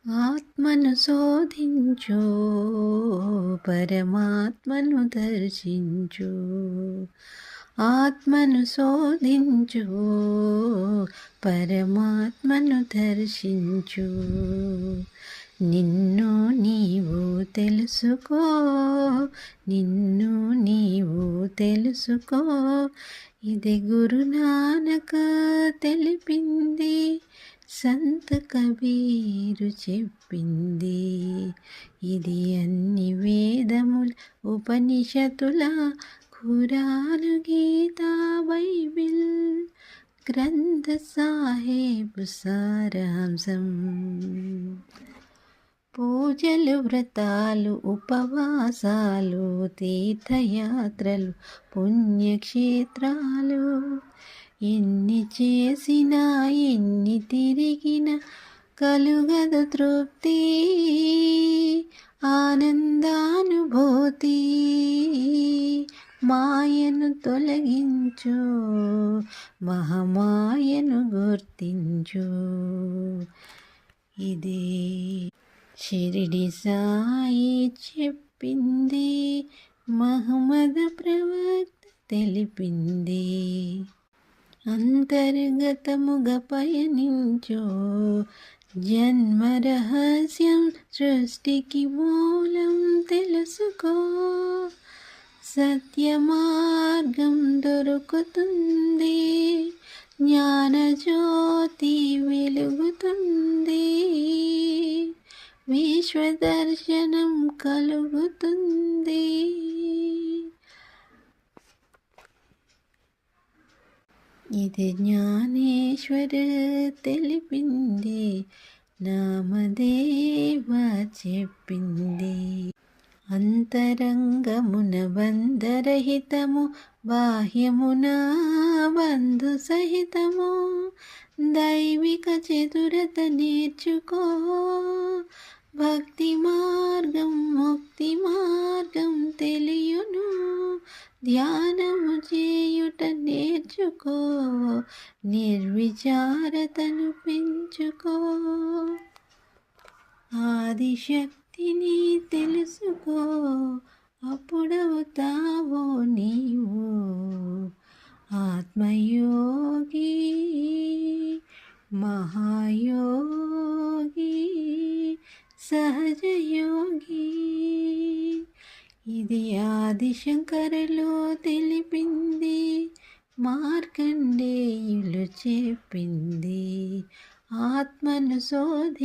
ఆత్మను శోధించు, పరమాత్మను దర్శించు. ఆత్మను శోధించు, పరమాత్మను దర్శించు. నిన్ను నీవు తెలుసుకో, నిన్ను నీవు తెలుసుకో. ఇది గురునానక తెలిపింది, సంత్ కబీరు చెప్పింది. ఇది అన్ని వేదముల ఉపనిషత్తుల ఖురాను గీతా బైబిల్ గ్రంథ సాహేబు సారాంశం. పూజలు, వ్రతాలు, ఉపవాసాలు, తీర్థయాత్రలు, పుణ్యక్షేత్రాలు ఎన్ని చేసినా ఎన్ని తిరిగినా కలుగదు తృప్తి, ఆనందానుభూతి. మాయను తొలగించు, మహమాయను గుర్తించు. ఇదే షిరిడి సాయి చెప్పింది, మహమ్మద్ ప్రవక్త తెలిపింది. అంతర్గతముగా పయనించు, జన్మ రహస్యం సృష్టికి మూలం తెలుసుకో. సత్య మార్గం దొరుకుతుంది, జ్ఞానజ్యోతి వెలుగుతుంది, విశ్వదర్శనం కలుగుతుంది. ఇది జ్ఞానేశ్వర తెలిపింది, నామదేవ చెప్పింది. అంతరంగమున బంధరహితము, బాహ్యమున బంధు సహితము. దైవిక చతురత నేర్చుకో, భక్తి మార్గం ముక్తి మార్గం తెలియును. ధ్యానము చేయుట నేర్చుకో, నిర్విచారతను పెంచుకో. ఆదిశక్తిని తెలుసుకో, అప్పుడవుతావో నీవు ఆత్మయోగి, మహాయోగి, సహజయోగి. ఇది ఆదిశంకరులు తెలిపింది, మార్కండేయులు చెప్పింది. ఆత్మను శోధి